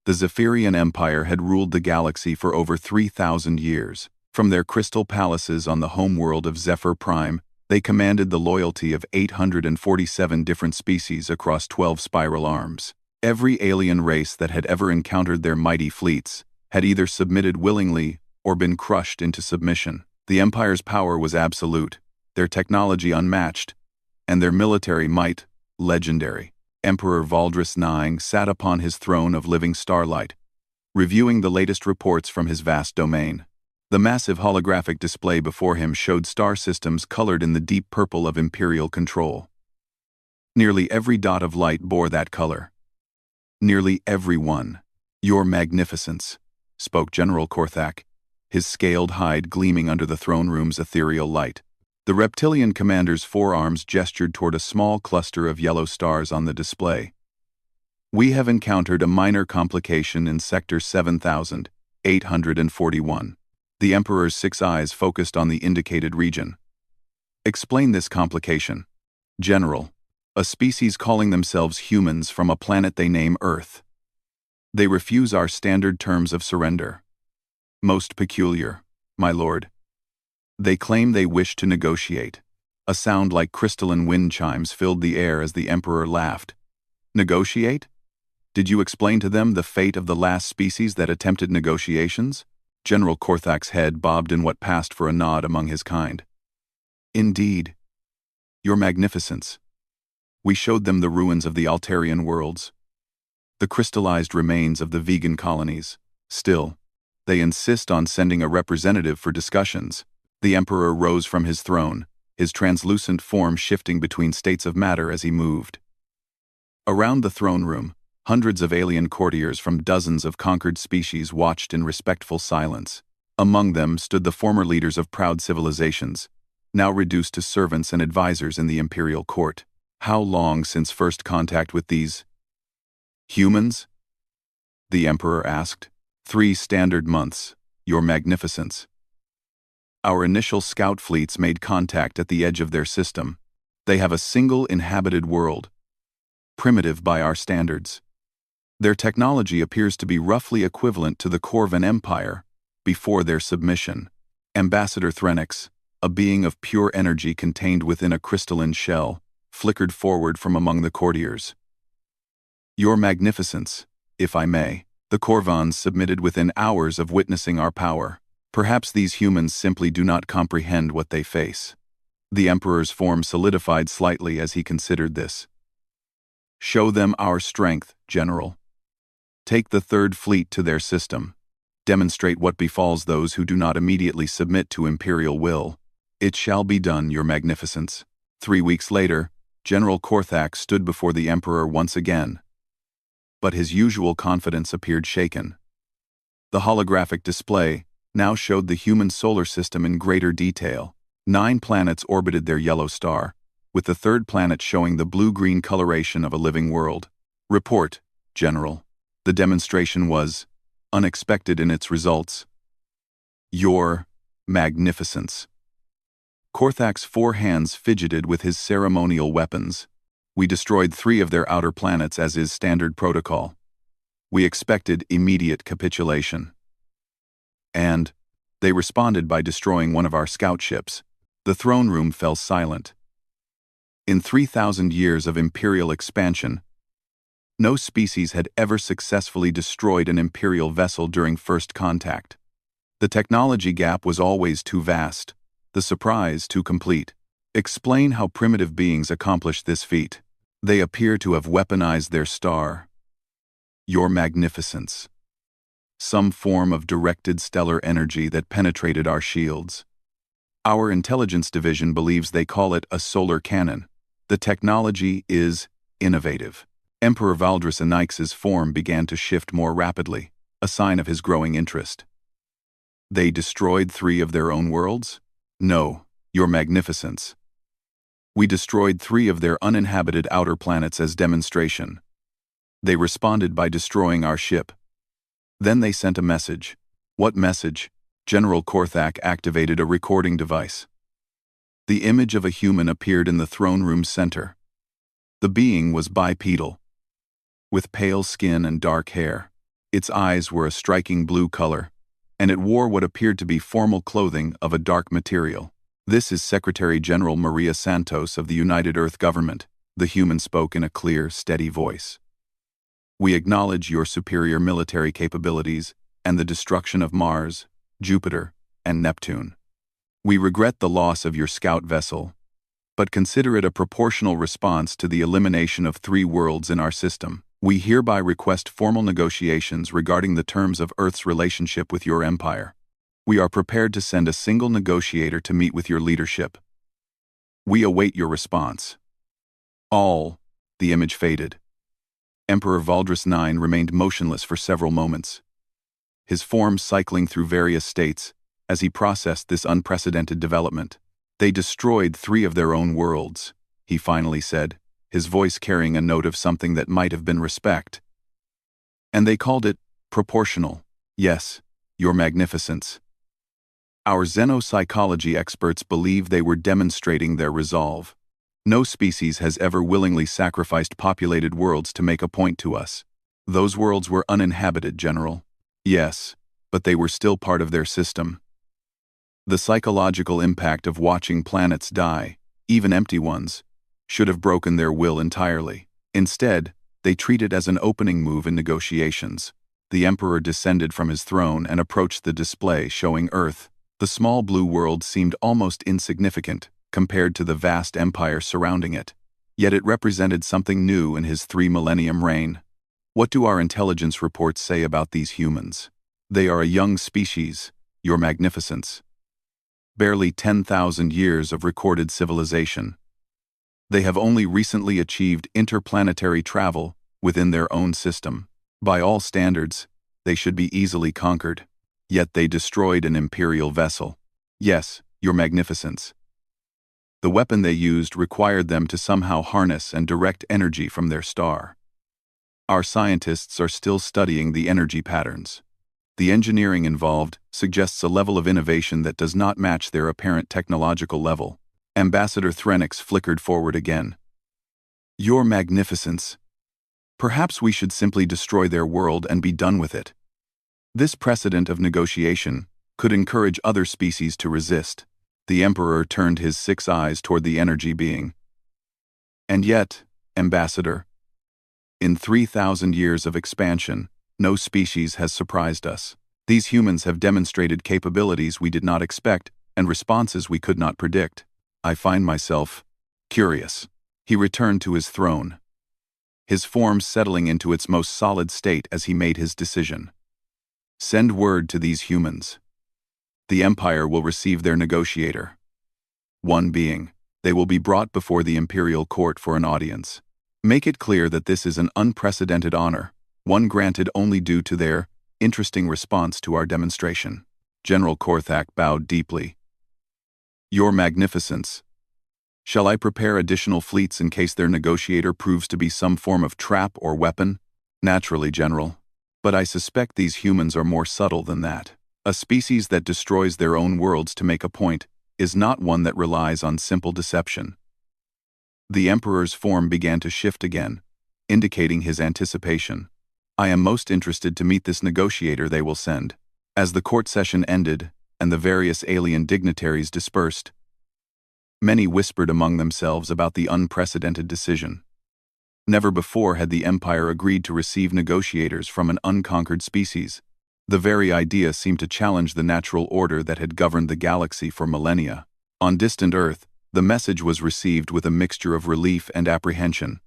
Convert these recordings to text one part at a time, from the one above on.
The Zephyrian Empire had ruled the galaxy for over 3,000 years. From their crystal palaces on the homeworld of Zephyr Prime, they commanded the loyalty of 847 different species across 12 spiral arms. Every alien race that had ever encountered their mighty fleets had either submitted willingly or been crushed into submission. The Empire's power was absolute, their technology unmatched, and their military might legendary. Emperor Valdris IX sat upon his throne of living starlight, reviewing the latest reports from his vast domain. The massive holographic display before him showed star systems colored in the deep purple of Imperial control. Nearly every dot of light bore that color. Nearly every one. "Your Magnificence," spoke General Korthak, his scaled hide gleaming under the throne room's ethereal light. The reptilian commander's forearms gestured toward a small cluster of yellow stars on the display. "We have encountered a minor complication in Sector 7841. The Emperor's 6 eyes focused on the indicated region. "Explain this complication." "General, a species calling themselves humans from a planet they name Earth. They refuse our standard terms of surrender. Most peculiar, my lord. They claim they wish to negotiate." A sound like crystalline wind chimes filled the air as the Emperor laughed. "Negotiate? Did you explain to them the fate of the last species that attempted negotiations?" General Korthak's head bobbed in what passed for a nod among his kind. "Indeed. Your Magnificence. We showed them the ruins of the Altarian worlds, the crystallized remains of the vegan colonies. Still, they insist on sending a representative for discussions." The Emperor rose from his throne, his translucent form shifting between states of matter as he moved. Around the throne room, hundreds of alien courtiers from dozens of conquered species watched in respectful silence. Among them stood the former leaders of proud civilizations, now reduced to servants and advisors in the imperial court. "How long since first contact with these humans?" the Emperor asked. 3 standard months, Your Magnificence. Our initial scout fleets made contact at the edge of their system. They have a single inhabited world, primitive by our standards. Their technology appears to be roughly equivalent to the Corvan Empire before their submission. Ambassador Threnix, a being of pure energy contained within a crystalline shell, flickered forward from among the courtiers. "Your Magnificence, if I may." The Corvans submitted within hours of witnessing our power. Perhaps these humans simply do not comprehend what they face. The Emperor's form solidified slightly as he considered this. "Show them our strength, General. Take the Third Fleet to their system. Demonstrate what befalls those who do not immediately submit to Imperial will." "It shall be done, Your Magnificence." 3 weeks later, General Korthak stood before the Emperor once again. But his usual confidence appeared shaken. The holographic display now showed the human solar system in greater detail. 9 planets orbited their yellow star, with the 3rd planet showing the blue-green coloration of a living world. "Report, General." The demonstration was unexpected in its results. "Your Magnificence." Korthak's 4 hands fidgeted with his ceremonial weapons. "We destroyed 3 of their outer planets as is standard protocol. We expected immediate capitulation. And they responded by destroying one of our scout ships." The throne room fell silent. In 3,000 years of Imperial expansion, no species had ever successfully destroyed an Imperial vessel during first contact. The technology gap was always too vast, the surprise too complete. "Explain how primitive beings accomplished this feat." "They appear to have weaponized their star, Your Magnificence. Some form of directed stellar energy that penetrated our shields. Our intelligence division believes they call it a solar cannon. The technology is innovative." Emperor Valdris IX's form began to shift more rapidly, a sign of his growing interest. "They destroyed 3 of their own worlds?" "No, Your Magnificence. We destroyed 3 of their uninhabited outer planets as demonstration. They responded by destroying our ship. Then they sent a message." "What message?" General Korthak activated a recording device. The image of a human appeared in the throne room's center. The being was bipedal, with pale skin and dark hair. Its eyes were a striking blue color, and it wore what appeared to be formal clothing of a dark material. "This is Secretary General Maria Santos of the United Earth Government," the human spoke in a clear, steady voice. "We acknowledge your superior military capabilities and the destruction of Mars, Jupiter, and Neptune. We regret the loss of your scout vessel, but consider it a proportional response to the elimination of 3 worlds in our system. We hereby request formal negotiations regarding the terms of Earth's relationship with your empire. We are prepared to send a single negotiator to meet with your leadership. We await your response." All. The image faded. Emperor Valdris IX remained motionless for several moments, his form cycling through various states as he processed this unprecedented development. "They destroyed 3 of their own worlds," he finally said, his voice carrying a note of something that might have been respect. "And they called it proportional. Yes, your magnificence. Our xenopsychology experts believe they were demonstrating their resolve. No species has ever willingly sacrificed populated worlds to make a point to us. Those worlds were uninhabited, General. Yes, but they were still part of their system. The psychological impact of watching planets die, even empty ones, should have broken their will entirely. Instead, they treat it as an opening move in negotiations." The Emperor descended from his throne and approached the display showing Earth. The small blue world seemed almost insignificant compared to the vast empire surrounding it. Yet it represented something new in his 3-millennium reign. "What do our intelligence reports say about these humans? They are a young species, your magnificence. Barely 10,000 years of recorded civilization. They have only recently achieved interplanetary travel within their own system. By all standards, they should be easily conquered. Yet they destroyed an imperial vessel. Yes, your magnificence. The weapon they used required them to somehow harness and direct energy from their star. Our scientists are still studying the energy patterns. The engineering involved suggests a level of innovation that does not match their apparent technological level." Ambassador Threnix flickered forward again. "Your magnificence. Perhaps we should simply destroy their world and be done with it. This precedent of negotiation could encourage other species to resist." The Emperor turned his 6 eyes toward the energy being. "And yet, Ambassador, in 3,000 years of expansion, no species has surprised us. These humans have demonstrated capabilities we did not expect and responses we could not predict. I find myself curious." He returned to his throne, his form settling into its most solid state as he made his decision. "Send word to these humans. The Empire will receive their negotiator. One being, they will be brought before the Imperial Court for an audience. Make it clear that this is an unprecedented honor, one granted only due to their interesting response to our demonstration." General Korthak bowed deeply. "Your magnificence. Shall I prepare additional fleets in case their negotiator proves to be some form of trap or weapon?" "Naturally, General. But I suspect these humans are more subtle than that. A species that destroys their own worlds to make a point is not one that relies on simple deception." The Emperor's form began to shift again, indicating his anticipation. "I am most interested to meet this negotiator they will send." As the court session ended and the various alien dignitaries dispersed, many whispered among themselves about the unprecedented decision. Never before had the Empire agreed to receive negotiators from an unconquered species. The very idea seemed to challenge the natural order that had governed the galaxy for millennia. On distant Earth, the message was received with a mixture of relief and apprehension.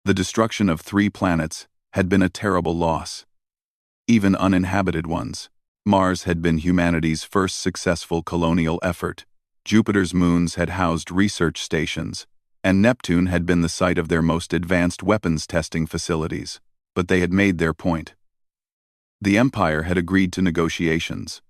The destruction of 3 planets had been a terrible loss, even uninhabited ones. Mars had been humanity's first successful colonial effort. Jupiter's moons had housed research stations, and Neptune had been the site of their most advanced weapons testing facilities. But they had made their point. The Empire had agreed to negotiations.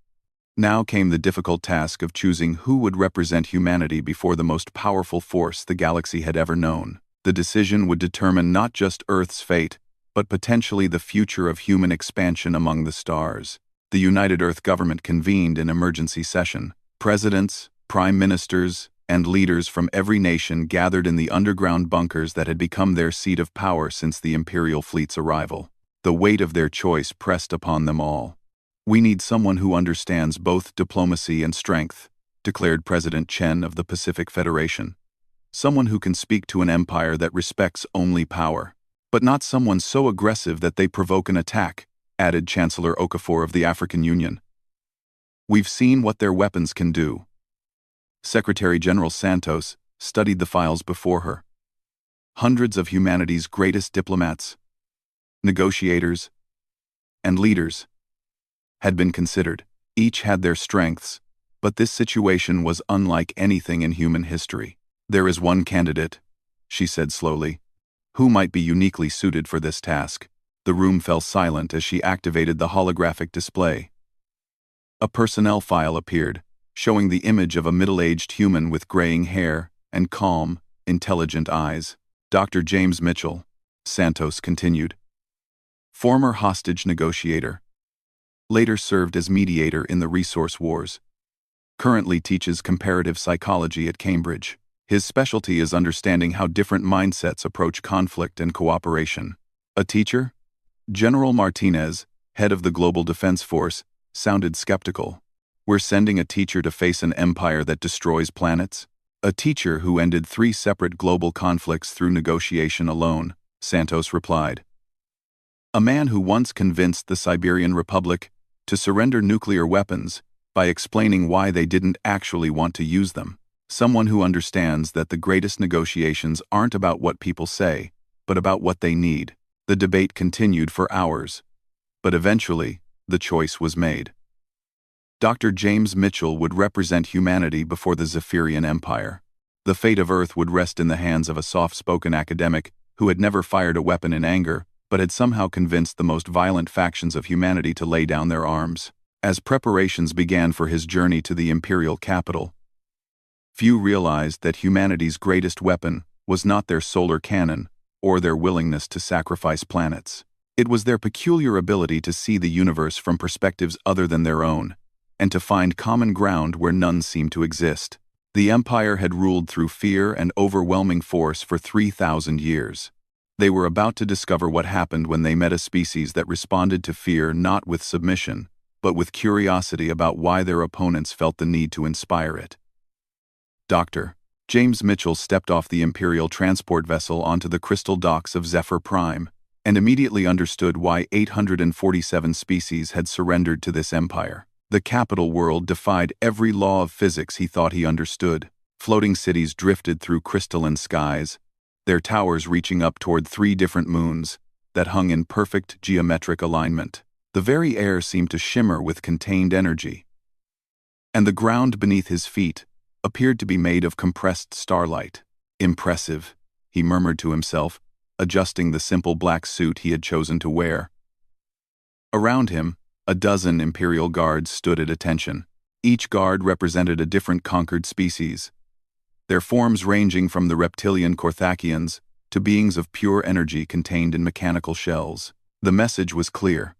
Now came the difficult task of choosing who would represent humanity before the most powerful force the galaxy had ever known. The decision would determine not just Earth's fate, but potentially the future of human expansion among the stars. The United Earth Government convened an emergency session. Presidents, prime ministers, and leaders from every nation gathered in the underground bunkers that had become their seat of power since the Imperial fleet's arrival. The weight of their choice pressed upon them all. "We need someone who understands both diplomacy and strength," declared President Chen of the Pacific Federation. "Someone who can speak to an empire that respects only power. But not someone so aggressive that they provoke an attack," added Chancellor Okafor of the African Union. "We've seen what their weapons can do." Secretary General Santos studied the files before her. Hundreds of humanity's greatest diplomats, negotiators, and leaders had been considered. Each had their strengths, but this situation was unlike anything in human history. "There is one candidate," she said slowly, "who might be uniquely suited for this task." The room fell silent as she activated the holographic display. A personnel file appeared, showing the image of a middle-aged human with graying hair and calm, intelligent eyes. "Dr. James Mitchell," Santos continued. "Former hostage negotiator. Later served as mediator in the resource wars. Currently teaches comparative psychology at Cambridge. His specialty is understanding how different mindsets approach conflict and cooperation." "A teacher?" General Martinez, head of the Global Defense Force, sounded skeptical. "We're sending a teacher to face an empire that destroys planets?" "A teacher who ended 3 separate global conflicts through negotiation alone," Santos replied. "A man who once convinced the Siberian Republic to surrender nuclear weapons by explaining why they didn't actually want to use them. Someone who understands that the greatest negotiations aren't about what people say, but about what they need." The debate continued for hours, but eventually, the choice was made. Dr. James Mitchell would represent humanity before the Zephyrian Empire. The fate of Earth would rest in the hands of a soft-spoken academic who had never fired a weapon in anger, but had somehow convinced the most violent factions of humanity to lay down their arms. As preparations began for his journey to the imperial capital, few realized that humanity's greatest weapon was not their solar cannon or their willingness to sacrifice planets. It was their peculiar ability to see the universe from perspectives other than their own, and to find common ground where none seemed to exist. The Empire had ruled through fear and overwhelming force for 3,000 years. They were about to discover what happened when they met a species that responded to fear not with submission, but with curiosity about why their opponents felt the need to inspire it. Dr. James Mitchell stepped off the Imperial transport vessel onto the crystal docks of Zephyr Prime, and immediately understood why 847 species had surrendered to this empire. The capital world defied every law of physics he thought he understood. Floating cities drifted through crystalline skies, their towers reaching up toward 3 different moons that hung in perfect geometric alignment. The very air seemed to shimmer with contained energy, and the ground beneath his feet appeared to be made of compressed starlight. "Impressive," he murmured to himself, adjusting the simple black suit he had chosen to wear. Around him, a dozen Imperial guards stood at attention. Each guard represented a different conquered species, their forms ranging from the reptilian Korthakians to beings of pure energy contained in mechanical shells. The message was clear.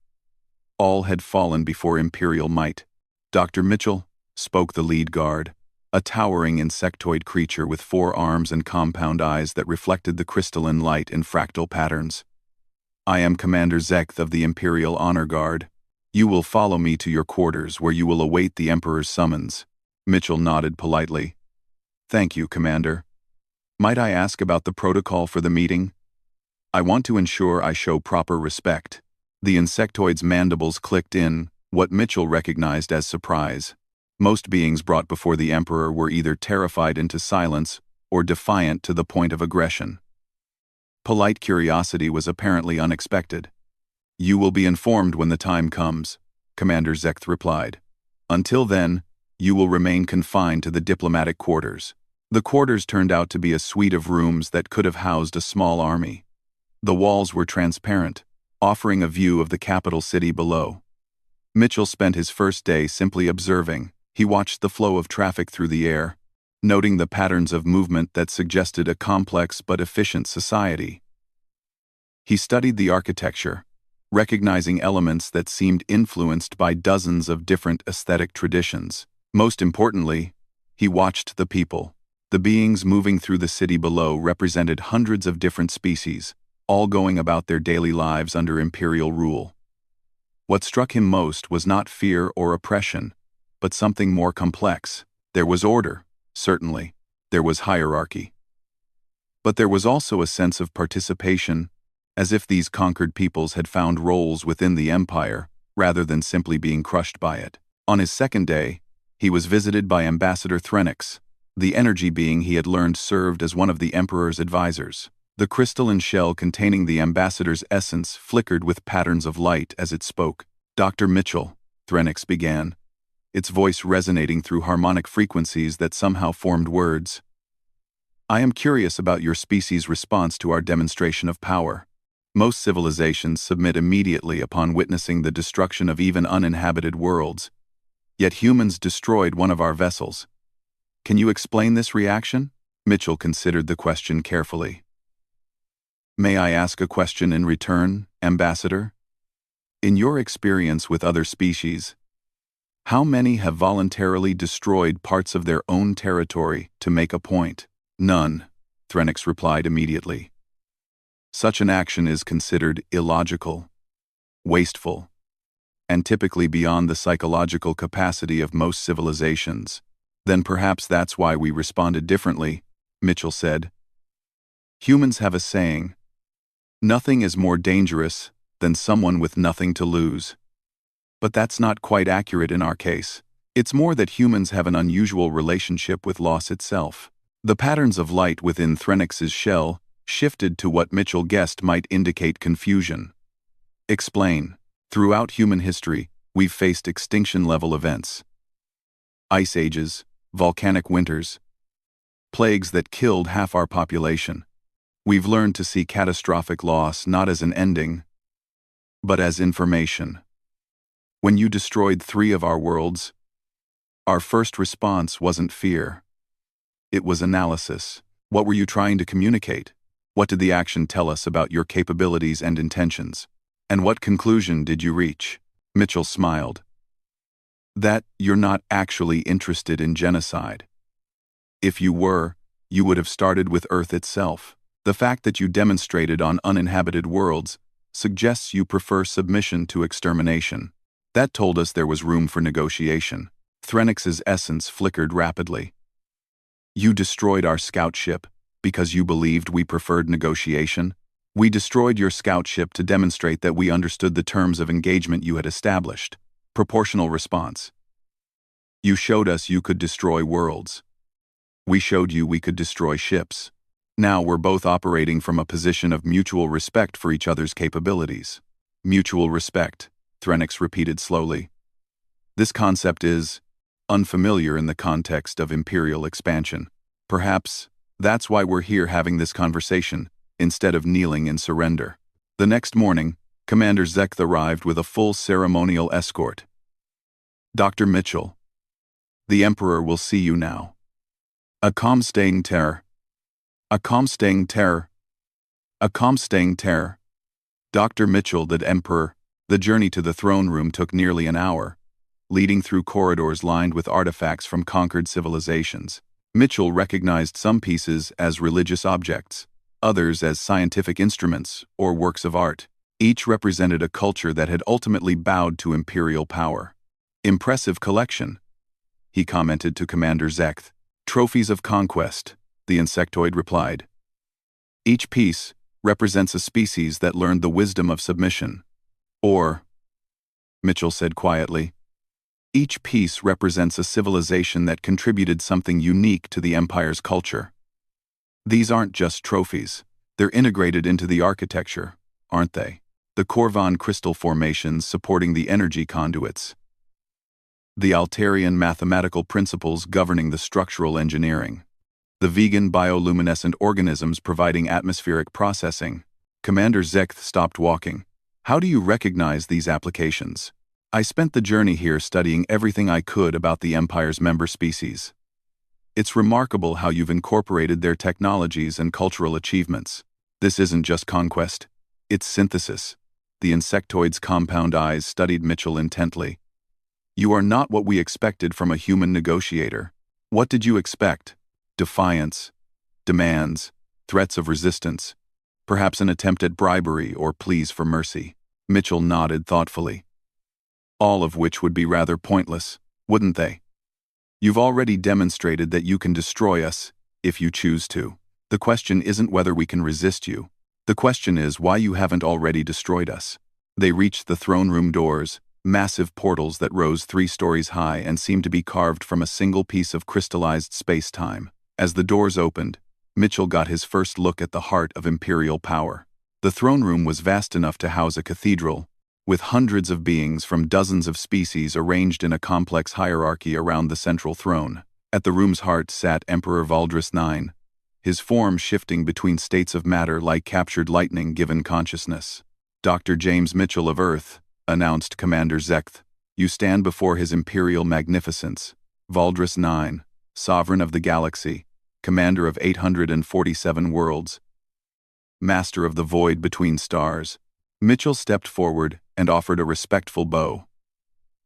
All had fallen before Imperial might. "Dr. Mitchell," spoke the lead guard, a towering insectoid creature with 4 arms and compound eyes that reflected the crystalline light in fractal patterns. "I am Commander Zekth of the Imperial Honor Guard. You will follow me to your quarters where you will await the Emperor's summons." Mitchell nodded politely. "Thank you, Commander. Might I ask about the protocol for the meeting? I want to ensure I show proper respect." The insectoid's mandibles clicked in, what Mitchell recognized as surprise. Most beings brought before the Emperor were either terrified into silence or defiant to the point of aggression. Polite curiosity was apparently unexpected. "You will be informed when the time comes," Commander Zekth replied. "Until then, you will remain confined to the diplomatic quarters." The quarters turned out to be a suite of rooms that could have housed a small army. The walls were transparent, offering a view of the capital city below. Mitchell spent his first day simply observing. He watched the flow of traffic through the air, noting the patterns of movement that suggested a complex but efficient society. He studied the architecture, recognizing elements that seemed influenced by dozens of different aesthetic traditions. Most importantly, he watched the people. The beings moving through the city below represented hundreds of different species, all going about their daily lives under imperial rule. What struck him most was not fear or oppression, but something more complex. There was order, certainly. There was hierarchy. But there was also a sense of participation, as if these conquered peoples had found roles within the empire, rather than simply being crushed by it. On his second day, he was visited by Ambassador Threnix, the energy being he had learned served as one of the Emperor's advisors. The crystalline shell containing the ambassador's essence flickered with patterns of light as it spoke. "Dr. Mitchell," Threnix began, its voice resonating through harmonic frequencies that somehow formed words. "I am curious about your species' response to our demonstration of power. Most civilizations submit immediately upon witnessing the destruction of even uninhabited worlds, yet humans destroyed one of our vessels. Can you explain this reaction?" Mitchell considered the question carefully. "May I ask a question in return, Ambassador? In your experience with other species, how many have voluntarily destroyed parts of their own territory to make a point?" "None," Threnix replied immediately. "Such an action is considered illogical, wasteful, and typically beyond the psychological capacity of most civilizations. Then perhaps that's why we responded differently," Mitchell said. "Humans have a saying, 'Nothing is more dangerous than someone with nothing to lose.' But that's not quite accurate in our case. It's more that humans have an unusual relationship with loss itself." The patterns of light within Threnix's shell shifted to what Mitchell guessed might indicate confusion. "Explain. Throughout human history, we've faced extinction-level events. Ice ages, volcanic winters, plagues that killed half our population. We've learned to see catastrophic loss not as an ending, but as information. When you destroyed 3 of our worlds, our first response wasn't fear. It was analysis. What were you trying to communicate? What did the action tell us about your capabilities and intentions? And what conclusion did you reach?" Mitchell smiled. "That you're not actually interested in genocide. If you were, you would have started with Earth itself. The fact that you demonstrated on uninhabited worlds suggests you prefer submission to extermination. That told us there was room for negotiation." Threnix's essence flickered rapidly. "You destroyed our scout ship because you believed we preferred negotiation? We destroyed your scout ship to demonstrate that we understood the terms of engagement you had established." Proportional response. "You showed us you could destroy worlds. We showed you we could destroy ships. Now we're both operating from a position of mutual respect for each other's capabilities." "Mutual respect," Threnix repeated slowly. "This concept is unfamiliar in the context of imperial expansion. Perhaps that's why we're here having this conversation, instead of kneeling in surrender." The next morning, Commander Zekth arrived with a full ceremonial escort. "Dr. Mitchell, the Emperor will see you now." "A calm staying terror. A calm staying terror. A calm staying terror." Dr. Mitchell, the Emperor. The journey to the throne room took nearly an hour, leading through corridors lined with artifacts from conquered civilizations. Mitchell recognized some pieces as religious objects, others as scientific instruments or works of art. Each represented a culture that had ultimately bowed to imperial power. "Impressive collection," he commented to Commander Zekth. "Trophies of conquest," the insectoid replied. "Each piece represents a species that learned the wisdom of submission. Or," Mitchell said quietly, "each piece represents a civilization that contributed something unique to the Empire's culture. These aren't just trophies. They're integrated into the architecture, aren't they? The Corvan crystal formations supporting the energy conduits. The Altarian mathematical principles governing the structural engineering. The vegan bioluminescent organisms providing atmospheric processing." Commander Zekth stopped walking. "How do you recognize these applications?" "I spent the journey here studying everything I could about the Empire's member species. It's remarkable how you've incorporated their technologies and cultural achievements. This isn't just conquest, it's synthesis." The insectoid's compound eyes studied Mitchell intently. "You are not what we expected from a human negotiator. What did you expect? Defiance, demands, threats of resistance. Perhaps an attempt at bribery or pleas for mercy. Mitchell nodded thoughtfully. All of which would be rather pointless, wouldn't they? You've already demonstrated that you can destroy us, if you choose to. The question isn't whether we can resist you. The question is why you haven't already destroyed us. They reached the throne room doors, massive portals that rose 3 stories high and seemed to be carved from a single piece of crystallized space-time. As the doors opened, Mitchell got his first look at the heart of imperial power. The throne room was vast enough to house a cathedral, with hundreds of beings from dozens of species arranged in a complex hierarchy around the central throne. At the room's heart sat Emperor Valdris IX, his form shifting between states of matter like captured lightning given consciousness. Dr. James Mitchell of Earth, announced Commander Zekth, you stand before His Imperial Magnificence, Valdris IX, Sovereign of the Galaxy, Commander of 847 worlds, Master of the Void between stars. Mitchell stepped forward and offered a respectful bow.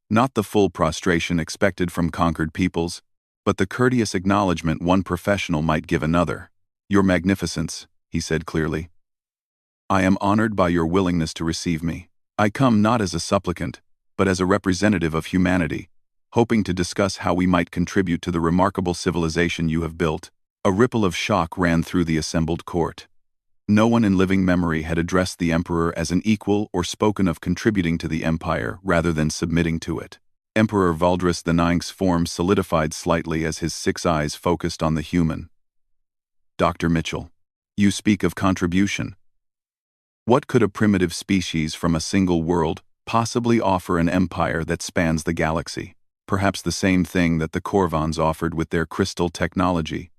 Not the full prostration expected from conquered peoples, but the courteous acknowledgement one professional might give another. Your Magnificence, he said clearly. I am honored by your willingness to receive me. I come not as a supplicant, but as a representative of humanity, hoping to discuss how we might contribute to the remarkable civilization you have built. A ripple of shock ran through the assembled court. No one in living memory had addressed the emperor as an equal or spoken of contributing to the empire rather than submitting to it. Emperor Valdris IX's form solidified slightly as his 6 eyes focused on the human. Dr. Mitchell, you speak of contribution. What could a primitive species from a single world possibly offer an empire that spans the galaxy? Perhaps the same thing that the Corvans offered with their crystal technology,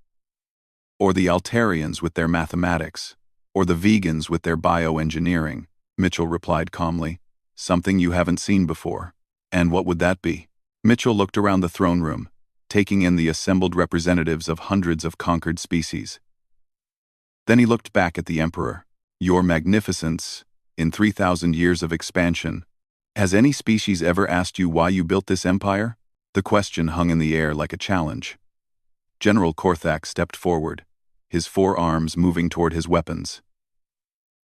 or the Altarians with their mathematics, or the vegans with their bioengineering, Mitchell replied calmly. Something you haven't seen before. And what would that be? Mitchell looked around the throne room, taking in the assembled representatives of hundreds of conquered species. Then he looked back at the Emperor. Your Magnificence, in 3,000 years of expansion, has any species ever asked you why you built this empire? The question hung in the air like a challenge. General Korthak stepped forward, his 4 arms moving toward his weapons.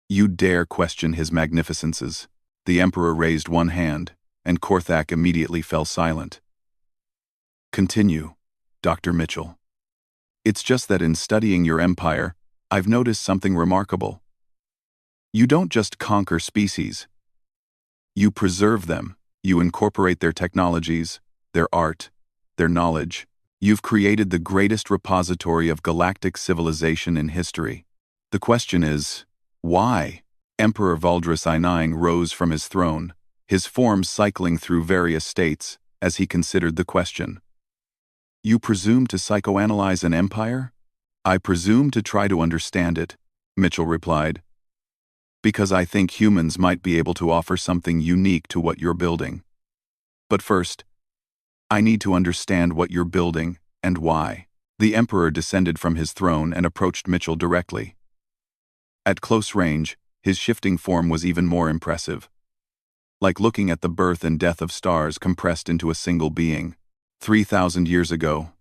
You dare question His Magnificences? The Emperor raised one hand, and Korthak immediately fell silent. Continue, Dr. Mitchell. It's just that in studying your empire, I've noticed something remarkable. You don't just conquer species. You preserve them. You incorporate their technologies, their art, their knowledge. You've created the greatest repository of galactic civilization in history. The question is, why? Emperor Valdris IX rose from his throne, his form cycling through various states as he considered the question. You presume to psychoanalyze an empire? I presume to try to understand it, Mitchell replied. Because I think humans might be able to offer something unique to what you're building. But first, I need to understand what you're building and why. The Emperor descended from his throne and approached Mitchell directly. At close range, his shifting form was even more impressive. Like looking at the birth and death of stars compressed into a single being. 3,000 years ago,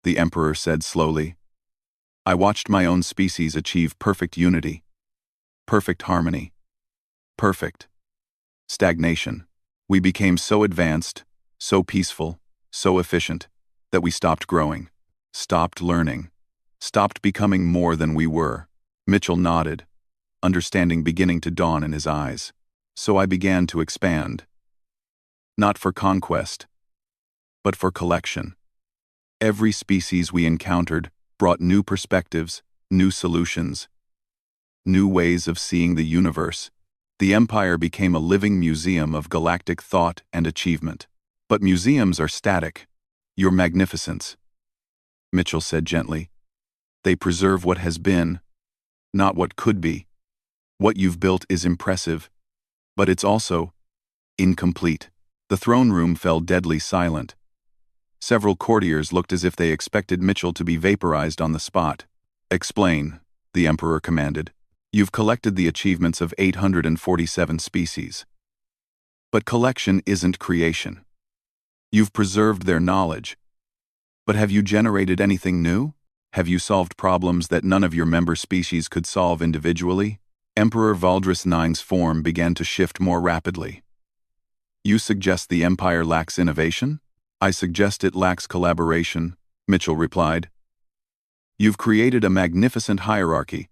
the Emperor said slowly, I watched my own species achieve perfect unity, perfect harmony, perfect stagnation. We became so advanced, so peaceful, so efficient, that we stopped growing, stopped learning, stopped becoming more than we were. Mitchell nodded, understanding beginning to dawn in his eyes. So I began to expand. Not for conquest, but for collection. Every species we encountered brought new perspectives, new solutions, new ways of seeing the universe. The empire became a living museum of galactic thought and achievement. But museums are static. Your Magnificence, Mitchell said gently. They preserve what has been, not what could be. What you've built is impressive, but it's also incomplete. The throne room fell deadly silent. Several courtiers looked as if they expected Mitchell to be vaporized on the spot. Explain, the Emperor commanded. You've collected the achievements of 847 species. But collection isn't creation. You've preserved their knowledge. But have you generated anything new? Have you solved problems that none of your member species could solve individually? Emperor Valdris IX's form began to shift more rapidly. You suggest the Empire lacks innovation? I suggest it lacks collaboration, Mitchell replied. You've created a magnificent hierarchy,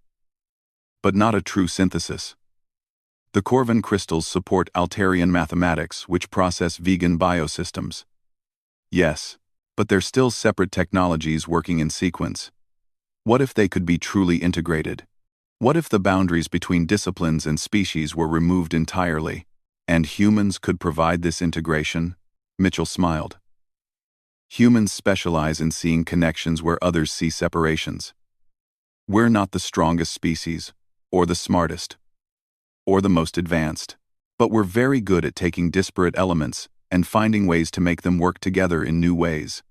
but not a true synthesis. The Corvin crystals support Altarian mathematics, which process vegan biosystems. Yes, but they're still separate technologies working in sequence. What if they could be truly integrated? What if the boundaries between disciplines and species were removed entirely, and humans could provide this integration? Mitchell smiled. Humans specialize in seeing connections where others see separations. We're not the strongest species, or the smartest, or the most advanced, but we're very good at taking disparate elements and finding ways to make them work together in new ways.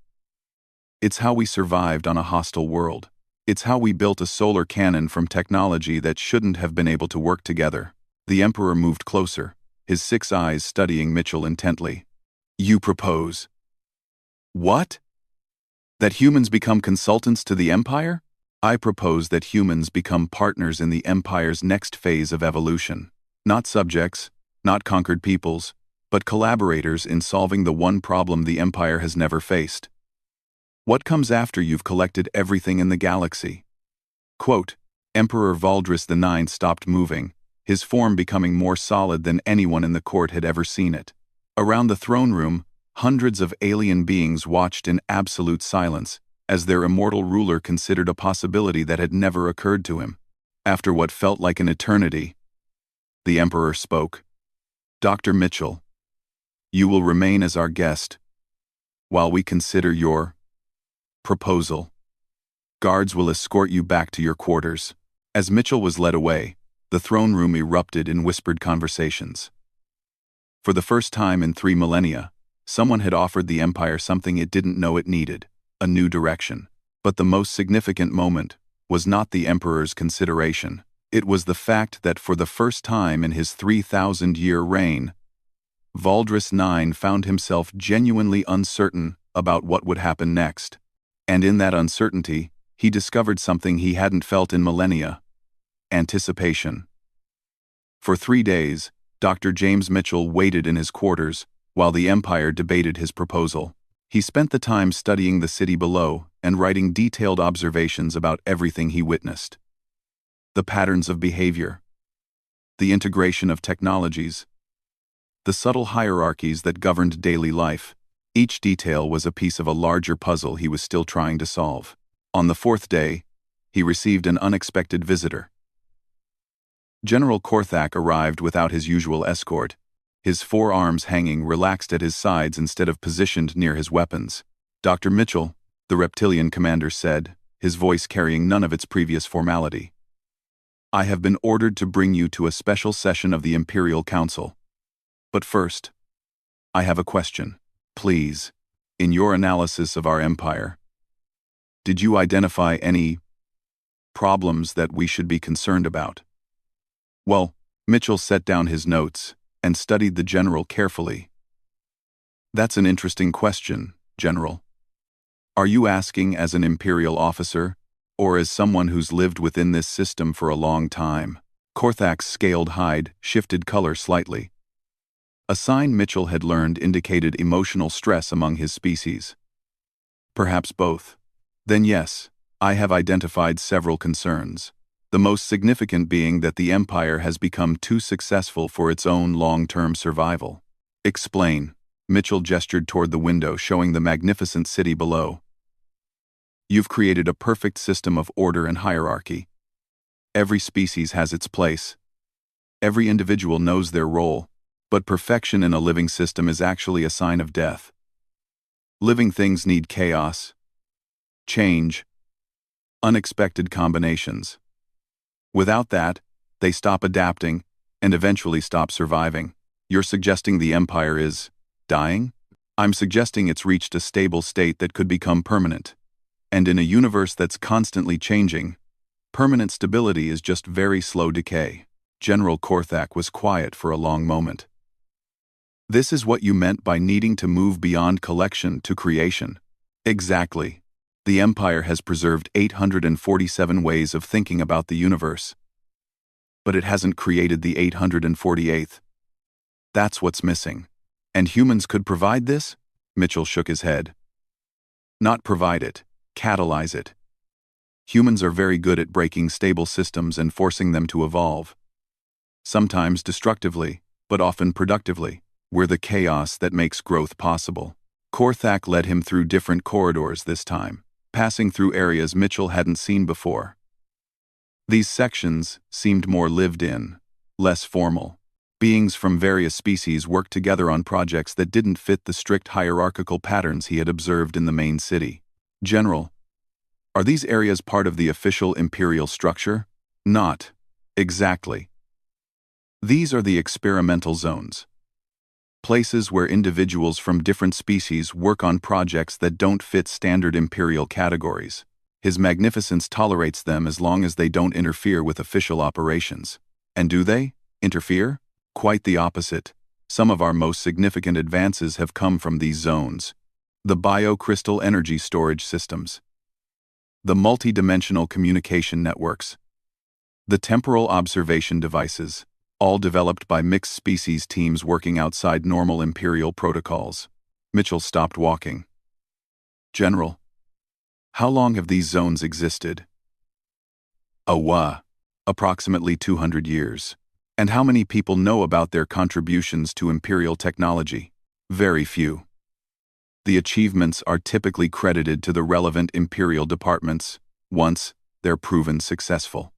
It's how we survived on a hostile world. It's how we built a solar cannon from technology that shouldn't have been able to work together. The Emperor moved closer, his 6 eyes studying Mitchell intently. You propose. What? That humans become consultants to the Empire? I propose that humans become partners in the Empire's next phase of evolution. Not subjects, not conquered peoples, but collaborators in solving the one problem the Empire has never faced. What comes after you've collected everything in the galaxy? Quote, Emperor Valdris IX stopped moving, his form becoming more solid than anyone in the court had ever seen it. Around the throne room, hundreds of alien beings watched in absolute silence, as their immortal ruler considered a possibility that had never occurred to him. After what felt like an eternity, the Emperor spoke. Dr. Mitchell, you will remain as our guest, while we consider your proposal. Guards will escort you back to your quarters. As Mitchell was led away, the throne room erupted in whispered conversations. For the first time in 3 millennia, someone had offered the Empire something it didn't know it needed, a new direction. But the most significant moment was not the Emperor's consideration. It was the fact that for the first time in his 3,000-year reign, Valdris IX found himself genuinely uncertain about what would happen next. And in that uncertainty, he discovered something he hadn't felt in millennia: anticipation. For 3 days, Dr. James Mitchell waited in his quarters while the Empire debated his proposal. He spent the time studying the city below and writing detailed observations about everything he witnessed. The patterns of behavior, the integration of technologies, the subtle hierarchies that governed daily life. Each detail was a piece of a larger puzzle he was still trying to solve. On the 4th day, he received an unexpected visitor. General Korthak arrived without his usual escort, his 4 arms hanging relaxed at his sides instead of positioned near his weapons. Dr. Mitchell, the reptilian commander said, his voice carrying none of its previous formality. I have been ordered to bring you to a special session of the Imperial Council. But first, I have a question. Please, in your analysis of our empire, did you identify any problems that we should be concerned about? Well, Mitchell set down his notes and studied the general carefully. That's an interesting question, General. Are you asking as an Imperial officer, or as someone who's lived within this system for a long time? Korthak's scaled hide shifted color slightly. A sign Mitchell had learned indicated emotional stress among his species. Perhaps both. Then yes, I have identified several concerns. The most significant being that the Empire has become too successful for its own long-term survival. Explain. Mitchell gestured toward the window showing the magnificent city below. You've created a perfect system of order and hierarchy. Every species has its place. Every individual knows their role, but perfection in a living system is actually a sign of death. Living things need chaos, change, unexpected combinations. Without that, they stop adapting and eventually stop surviving. You're suggesting the Empire is dying? I'm suggesting it's reached a stable state that could become permanent. And in a universe that's constantly changing, permanent stability is just very slow decay. General Korthak was quiet for a long moment. This is what you meant by needing to move beyond collection to creation. Exactly. The Empire has preserved 847 ways of thinking about the universe. But it hasn't created the 848th. That's what's missing. And humans could provide this? Mitchell shook his head. Not provide it, catalyze it. Humans are very good at breaking stable systems and forcing them to evolve. Sometimes destructively, but often productively. We're the chaos that makes growth possible. Korthak led him through different corridors this time, passing through areas Mitchell hadn't seen before. These sections seemed more lived in, less formal. Beings from various species worked together on projects that didn't fit the strict hierarchical patterns he had observed in the main city. General, are these areas part of the official imperial structure? Not exactly. These are the experimental zones. Places where individuals from different species work on projects that don't fit standard imperial categories. His Magnificence tolerates them as long as they don't interfere with official operations. And do they interfere? Quite the opposite. Some of our most significant advances have come from these zones. The biocrystal energy storage systems. The multi-dimensional communication networks. The temporal observation devices, all developed by mixed species teams working outside normal imperial protocols. Mitchell stopped walking. General, how long have these zones existed? Approximately 200 years. And how many people know about their contributions to imperial technology? Very few. The achievements are typically credited to the relevant imperial departments, once they're proven successful.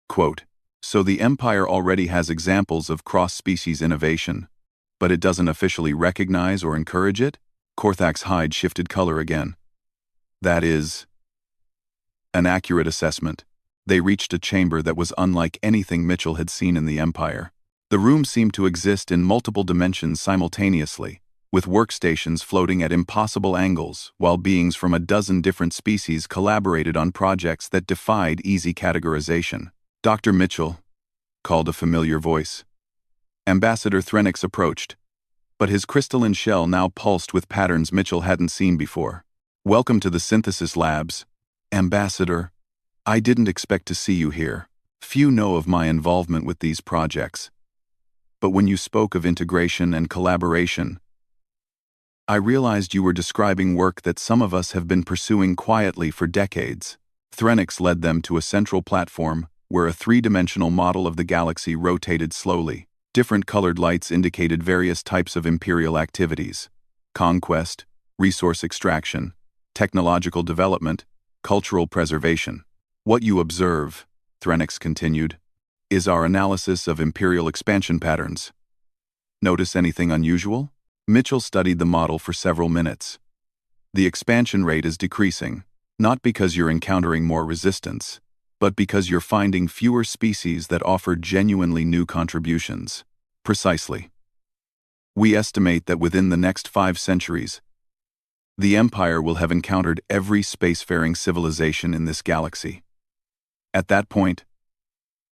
Quote, so the Empire already has examples of cross-species innovation, but it doesn't officially recognize or encourage it? Korthak's hide shifted color again. That is an accurate assessment. They reached a chamber that was unlike anything Mitchell had seen in the Empire. The room seemed to exist in multiple dimensions simultaneously, with workstations floating at impossible angles, while beings from a dozen different species collaborated on projects that defied easy categorization. Dr. Mitchell, called a familiar voice. Ambassador Threnix approached, but his crystalline shell now pulsed with patterns Mitchell hadn't seen before. Welcome to the Synthesis Labs, Ambassador. I didn't expect to see you here. Few know of my involvement with these projects. But when you spoke of integration and collaboration, I realized you were describing work that some of us have been pursuing quietly for decades. Threnix led them to a central platform where a three-dimensional model of the galaxy rotated slowly. Different colored lights indicated various types of imperial activities: conquest, resource extraction, technological development, cultural preservation. What you observe, Threnix continued, is our analysis of imperial expansion patterns. Notice anything unusual? Mitchell studied the model for several minutes. The expansion rate is decreasing, not because you're encountering more resistance, but because you're finding fewer species that offer genuinely new contributions. Precisely. We estimate that within the next 5 centuries, the Empire will have encountered every spacefaring civilization in this galaxy. At that point,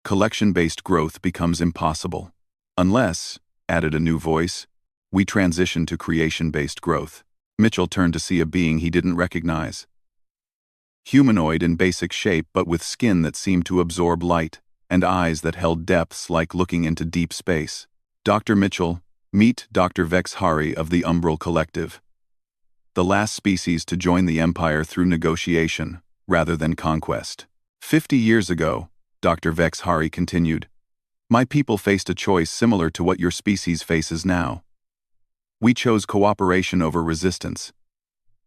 collection-based growth becomes impossible. Unless, added a new voice, we transition to creation-based growth. Mitchell turned to see a being he didn't recognize. Humanoid in basic shape but with skin that seemed to absorb light, and eyes that held depths like looking into deep space. Dr. Mitchell, meet Dr. Vex Hari of the Umbral Collective. The last species to join the Empire through negotiation, rather than conquest. 50 years ago, Dr. Vex Hari continued, my people faced a choice similar to what your species faces now. We chose cooperation over resistance.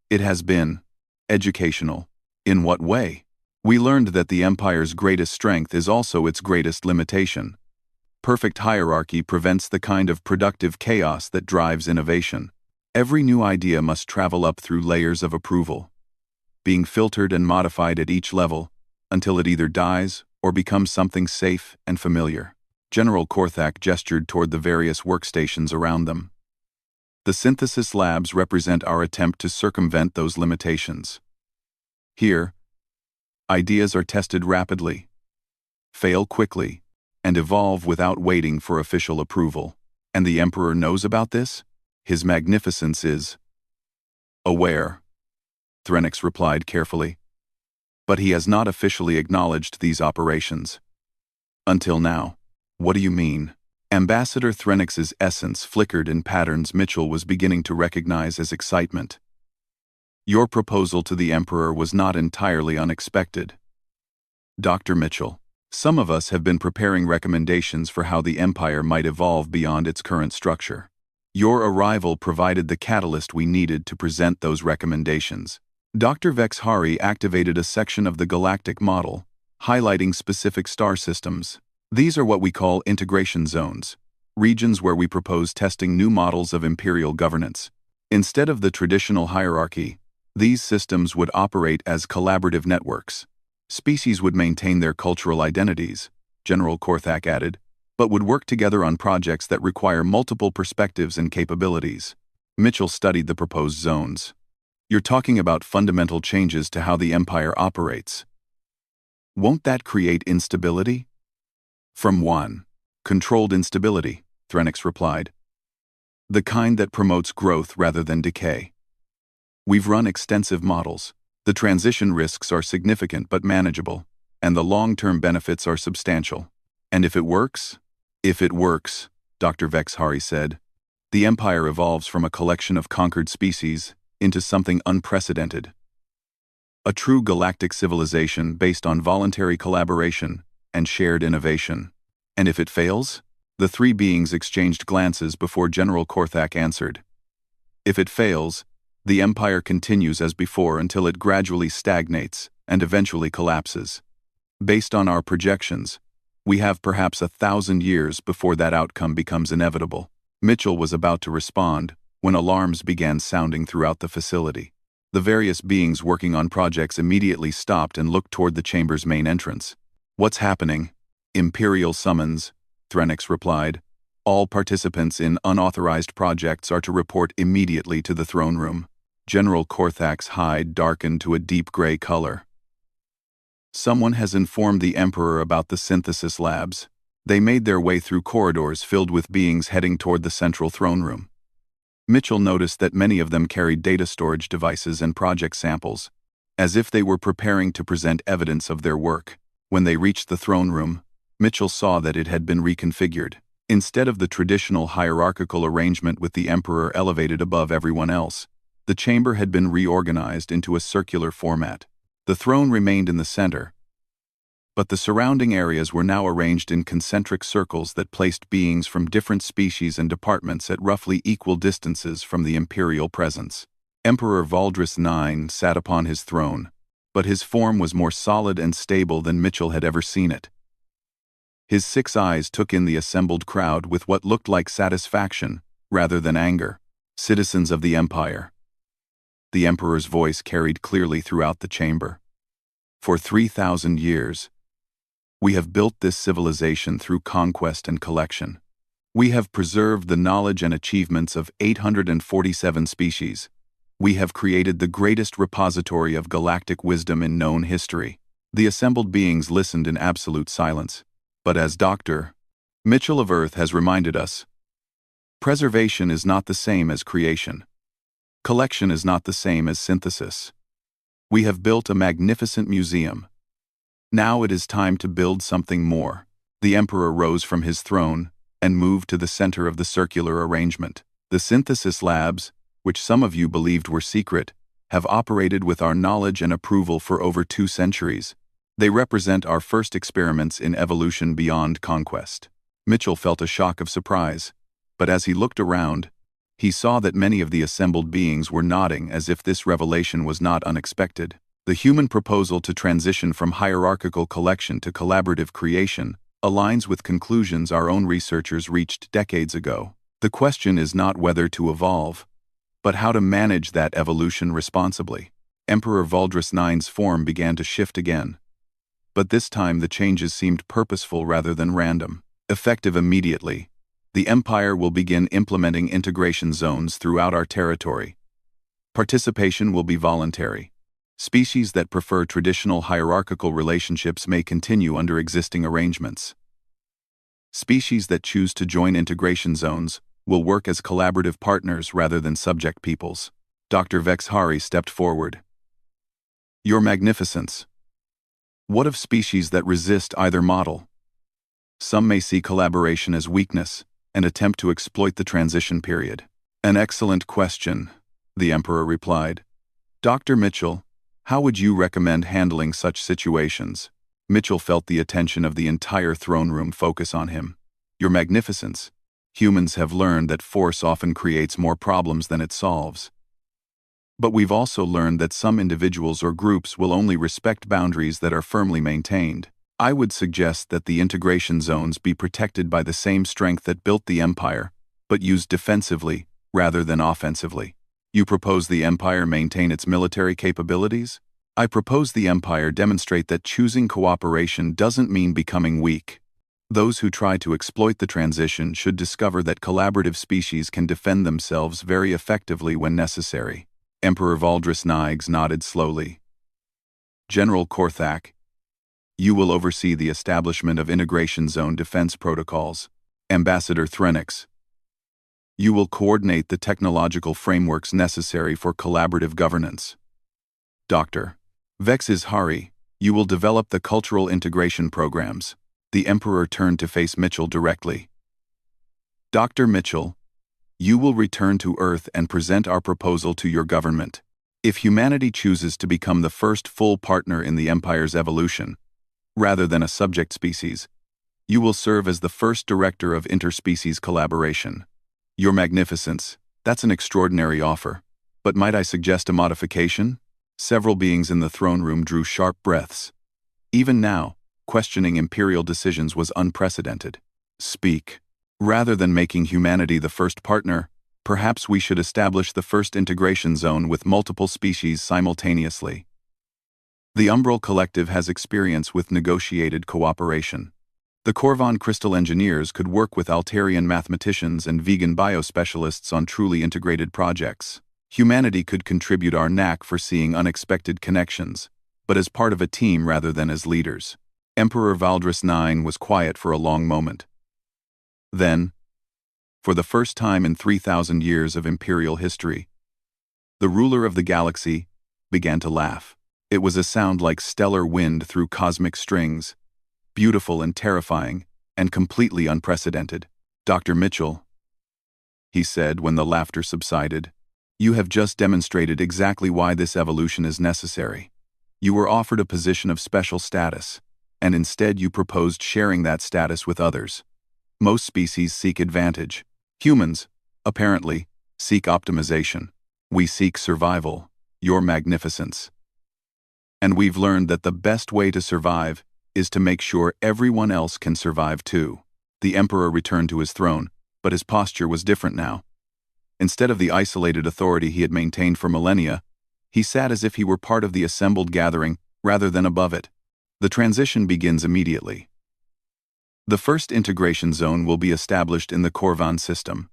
It has been educational. In what way? We learned that the Empire's greatest strength is also its greatest limitation. Perfect hierarchy prevents the kind of productive chaos that drives innovation. Every new idea must travel up through layers of approval, being filtered and modified at each level, until it either dies or becomes something safe and familiar. General Korthak gestured toward the various workstations around them. The synthesis labs represent our attempt to circumvent those limitations. Here, ideas are tested rapidly, fail quickly, and evolve without waiting for official approval. And the Emperor knows about this? His Magnificence is aware. Threnix replied carefully. But he has not officially acknowledged these operations. Until now. What do you mean? Ambassador Threnix's essence flickered in patterns Mitchell was beginning to recognize as excitement. Your proposal to the Emperor was not entirely unexpected. Dr. Mitchell, some of us have been preparing recommendations for how the Empire might evolve beyond its current structure. Your arrival provided the catalyst we needed to present those recommendations. Dr. Vexhari activated a section of the galactic model, highlighting specific star systems. These are what we call integration zones, regions where we propose testing new models of imperial governance. Instead of the traditional hierarchy, these systems would operate as collaborative networks. Species would maintain their cultural identities, General Korthak added, but would work together on projects that require multiple perspectives and capabilities. Mitchell studied the proposed zones. You're talking about fundamental changes to how the Empire operates. Won't that create instability? From 1. Controlled instability, Threnix replied. The kind that promotes growth rather than decay. We've run extensive models. The transition risks are significant but manageable, and the long-term benefits are substantial. And if it works? If it works, Dr. Vexhari said, the Empire evolves from a collection of conquered species into something unprecedented. A true galactic civilization based on voluntary collaboration and shared innovation. And if it fails? The three beings exchanged glances before General Korthak answered. If it fails, the Empire continues as before until it gradually stagnates and eventually collapses. Based on our projections, we have perhaps 1,000 years before that outcome becomes inevitable. Mitchell was about to respond when alarms began sounding throughout the facility. The various beings working on projects immediately stopped and looked toward the chamber's main entrance. What's happening? Imperial summons, Threnix replied. All participants in unauthorized projects are to report immediately to the throne room. General Korthak's hide darkened to a deep gray color. Someone has informed the Emperor about the synthesis labs. They made their way through corridors filled with beings heading toward the central throne room. Mitchell noticed that many of them carried data storage devices and project samples, as if they were preparing to present evidence of their work. When they reached the throne room, Mitchell saw that it had been reconfigured. Instead of the traditional hierarchical arrangement with the Emperor elevated above everyone else, the chamber had been reorganized into a circular format. The throne remained in the center, but the surrounding areas were now arranged in concentric circles that placed beings from different species and departments at roughly equal distances from the imperial presence. Emperor Valdris IX sat upon his throne, but his form was more solid and stable than Mitchell had ever seen it. His 6 eyes took in the assembled crowd with what looked like satisfaction rather than anger. Citizens of the Empire. The Emperor's voice carried clearly throughout the chamber. For 3,000 years, we have built this civilization through conquest and collection. We have preserved the knowledge and achievements of 847 species. We have created the greatest repository of galactic wisdom in known history. The assembled beings listened in absolute silence. But as Dr. Mitchell of Earth has reminded us, preservation is not the same as creation. Collection is not the same as synthesis. We have built a magnificent museum. Now it is time to build something more. The Emperor rose from his throne and moved to the center of the circular arrangement. The synthesis labs, which some of you believed were secret, have operated with our knowledge and approval for over 2 centuries. They represent our first experiments in evolution beyond conquest. Mitchell felt a shock of surprise, but as he looked around, he saw that many of the assembled beings were nodding as if this revelation was not unexpected. The human proposal to transition from hierarchical collection to collaborative creation aligns with conclusions our own researchers reached decades ago. The question is not whether to evolve, but how to manage that evolution responsibly. Emperor Valdris IX's form began to shift again, but this time the changes seemed purposeful rather than random. Effective immediately, the Empire will begin implementing integration zones throughout our territory. Participation will be voluntary. Species that prefer traditional hierarchical relationships may continue under existing arrangements. Species that choose to join integration zones will work as collaborative partners rather than subject peoples. Dr. Vexhari stepped forward. Your Magnificence. What of species that resist either model? Some may see collaboration as weakness and attempt to exploit the transition period. An excellent question, the Emperor replied. Dr. Mitchell, how would you recommend handling such situations? Mitchell felt the attention of the entire throne room focus on him. Your Magnificence. Humans have learned that force often creates more problems than it solves. But we've also learned that some individuals or groups will only respect boundaries that are firmly maintained. I would suggest that the integration zones be protected by the same strength that built the Empire, but used defensively rather than offensively. You propose the Empire maintain its military capabilities? I propose the Empire demonstrate that choosing cooperation doesn't mean becoming weak. Those who try to exploit the transition should discover that collaborative species can defend themselves very effectively when necessary. Emperor Valdris Naigs nodded slowly. General Korthak, you will oversee the establishment of integration zone defense protocols. Ambassador Threnix, you will coordinate the technological frameworks necessary for collaborative governance. Dr. Vexes Hari, you will develop the cultural integration programs. The Emperor turned to face Mitchell directly. Dr. Mitchell, you will return to Earth and present our proposal to your government. If humanity chooses to become the first full partner in the Empire's evolution, rather than a subject species, you will serve as the first director of interspecies collaboration. Your Magnificence, that's an extraordinary offer. But might I suggest a modification? Several beings in the throne room drew sharp breaths. Even now, questioning imperial decisions was unprecedented. Speak. Rather than making humanity the first partner, perhaps we should establish the first integration zone with multiple species simultaneously. The Umbral Collective has experience with negotiated cooperation. The Korvan Crystal Engineers could work with Altarian mathematicians and vegan biospecialists on truly integrated projects. Humanity could contribute our knack for seeing unexpected connections, but as part of a team rather than as leaders. Emperor Valdris IX was quiet for a long moment. Then, for the first time in 3,000 years of imperial history, the ruler of the galaxy began to laugh. It was a sound like stellar wind through cosmic strings, beautiful and terrifying, and completely unprecedented. Dr. Mitchell, he said when the laughter subsided, you have just demonstrated exactly why this evolution is necessary. You were offered a position of special status, and instead you proposed sharing that status with others. Most species seek advantage. Humans, apparently, seek optimization. We seek survival, your Magnificence. And we've learned that the best way to survive is to make sure everyone else can survive too. The Emperor returned to his throne, but his posture was different now. Instead of the isolated authority he had maintained for millennia, he sat as if he were part of the assembled gathering rather than above it. The transition begins immediately. The first integration zone will be established in the Korvan system,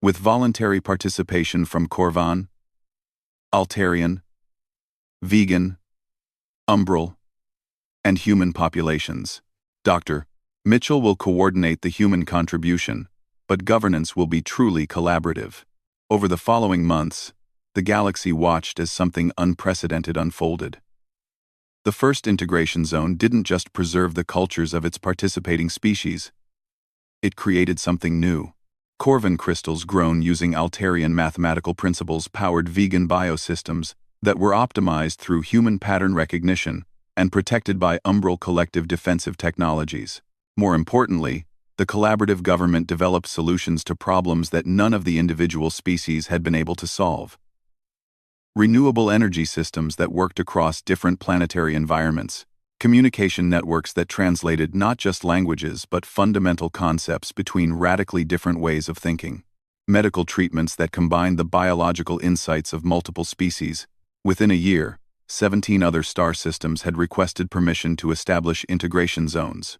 with voluntary participation from Korvan, Altarian, vegan, umbral, and human populations. Dr. Mitchell will coordinate the human contribution, but governance will be truly collaborative. Over the following months, the galaxy watched as something unprecedented unfolded. The first integration zone didn't just preserve the cultures of its participating species. It created something new. Korvan crystals grown using Altarian mathematical principles powered vegan biosystems that were optimized through human pattern recognition and protected by Umbral collective defensive technologies. More importantly, the collaborative government developed solutions to problems that none of the individual species had been able to solve. Renewable energy systems that worked across different planetary environments, communication networks that translated not just languages but fundamental concepts between radically different ways of thinking, medical treatments that combined the biological insights of multiple species. Within a year, 17 other star systems had requested permission to establish integration zones.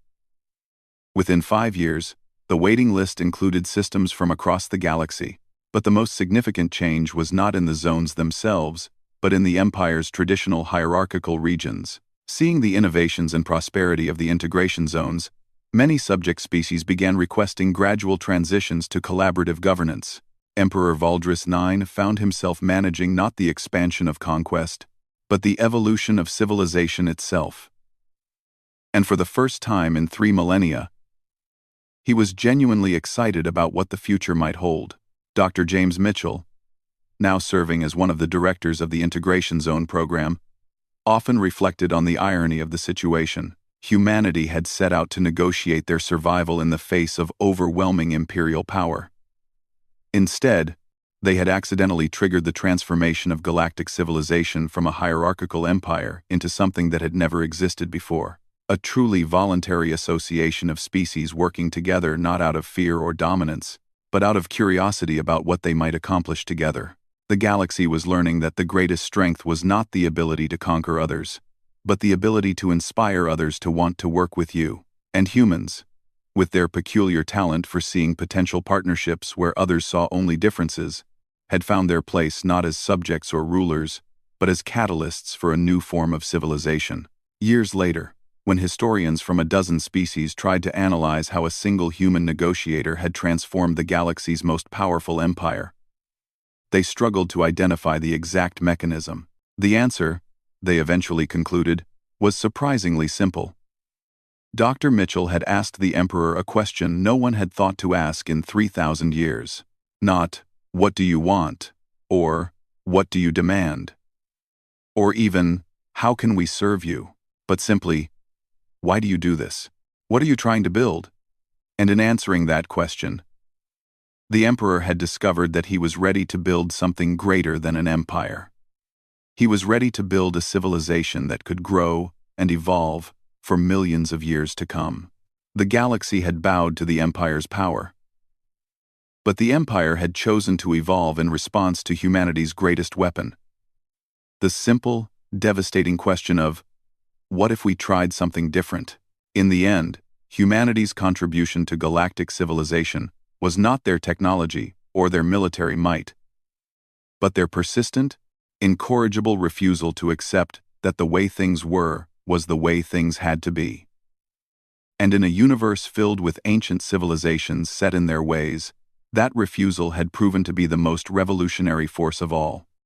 Within 5 years, the waiting list included systems from across the galaxy. But the most significant change was not in the zones themselves, but in the Empire's traditional hierarchical regions. Seeing the innovations and prosperity of the integration zones, many subject species began requesting gradual transitions to collaborative governance. Emperor Valdris IX found himself managing not the expansion of conquest, but the evolution of civilization itself. And for the first time in 3 millennia, he was genuinely excited about what the future might hold. Dr. James Mitchell, now serving as one of the directors of the Integration Zone program, often reflected on the irony of the situation. Humanity had set out to negotiate their survival in the face of overwhelming imperial power. Instead, they had accidentally triggered the transformation of galactic civilization from a hierarchical empire into something that had never existed before. A truly voluntary association of species working together not out of fear or dominance, but out of curiosity about what they might accomplish together. The galaxy was learning that the greatest strength was not the ability to conquer others, but the ability to inspire others to want to work with you. And humans, with their peculiar talent for seeing potential partnerships where others saw only differences, had found their place not as subjects or rulers, but as catalysts for a new form of civilization. Years later, when historians from a dozen species tried to analyze how a single human negotiator had transformed the galaxy's most powerful empire, they struggled to identify the exact mechanism. The answer, they eventually concluded, was surprisingly simple. Dr. Mitchell had asked the Emperor a question no one had thought to ask in 3,000 years. Not, "What do you want?" or "What do you demand?" or even, "How can we serve you?" but simply, "Why do you do this? What are you trying to build?" And in answering that question, the Emperor had discovered that he was ready to build something greater than an empire. He was ready to build a civilization that could grow and evolve for millions of years to come. The galaxy had bowed to the Empire's power, but the Empire had chosen to evolve in response to humanity's greatest weapon. The simple, devastating question of, what if we tried something different? In the end, humanity's contribution to galactic civilization was not their technology or their military might, but their persistent, incorrigible refusal to accept that the way things were was the way things had to be. And in a universe filled with ancient civilizations set in their ways, that refusal had proven to be the most revolutionary force of all.